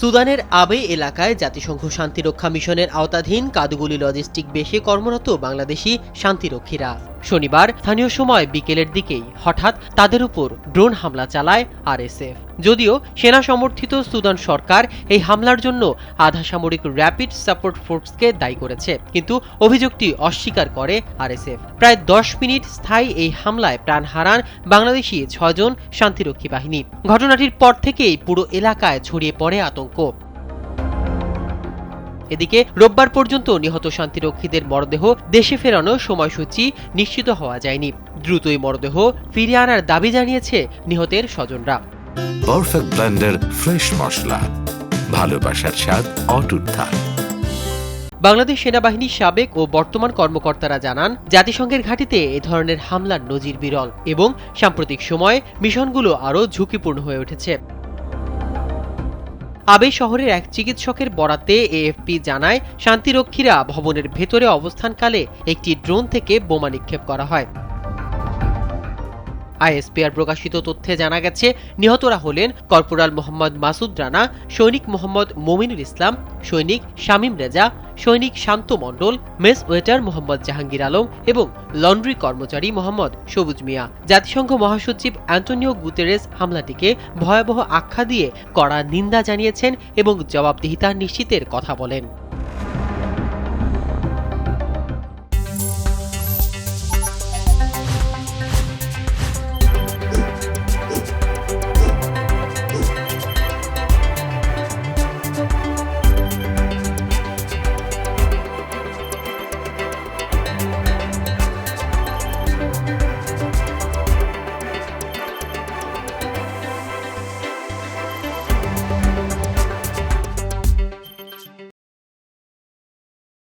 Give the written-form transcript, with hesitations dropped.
সুদানের আবে এলাকায় জাতিসংঘ শান্তিরক্ষা মিশনের আওতাধীন কাদুগুলি লজিস্টিক বেসে কর্মরত বাংলাদেশি শান্তিরক্ষীরা শনিবার স্থানীয় সময় বিকেলের দিকেই হঠাৎ তাদের উপর ড্রোন হামলা চালায় আরএসএফ। যদিও সেনা সমর্থিত সুদান সরকার এই হামলার জন্য আধা সামরিক র্যাপিড সাপোর্ট ফোর্সকে দায়ী করেছে, কিন্তু অভিযোগটি অস্বীকার করে আরএসএফ। প্রায় 10 মিনিট স্থায়ী এই হামলায় প্রাণ হারান বাংলাদেশি 6 জন শান্তিরক্ষী বাহিনী। ঘটনাটির পর থেকেই পুরো এলাকায় ছড়িয়ে পড়ে আতঙ্ক। এদিকে রোববার পর্যন্ত নিহত শান্তিরক্ষীদের মরদেহ দেশে ফেরানোর সময়সূচি নিশ্চিত হওয়া যায়নি। দ্রুতই মরদেহ ফিরিয়ে আনার দাবি জানিয়েছে নিহতের স্বজনরা। পারফেক্ট ব্লেন্ডের ফ্রেশ মশলা, ভালোবাসার স্বাদ অটুট থাক। বাংলাদেশ সেনাবাহিনীর সাবেক ও বর্তমান কর্মকর্তারা জানান, জাতিসংঘের ঘাঁটিতে এ ধরনের হামলার নজির বিরল এবং সাম্প্রতিক সময়ে মিশনগুলো আরও ঝুঁকিপূর্ণ হয়ে উঠেছে। আবে শহরের এক চিকিৎসকের বরাতে এএফপি জানায়, শান্তিরক্ষীরা ভবনের ভেতরে অবস্থানকালে একটি ড্রোন থেকে বোমা নিক্ষেপ করা হয়। আইএসপিআর প্রকাশিত তথ্যে জানা গেছে, নিহতরা হলেন কর্পোরাল মোহাম্মদ মাসুদ রানা, সৈনিক মোহাম্মদ মমিনুল ইসলাম, সৈনিক শামীম রেজা, সৈনিক শান্ত মণ্ডল, মেস ওয়েটার মোহাম্মদ জাহাঙ্গীর আলম এবং লন্ড্রি কর্মচারী মোহাম্মদ সবুজ মিয়া। জাতিসংঘ মহাসচিব অ্যান্টোনিও গুতেরেস হামলাটিকে ভয়াবহ আখ্যা দিয়ে কড়া নিন্দা জানিয়েছেন এবং জবাবদিহিতা নিশ্চিতের কথা বলেন।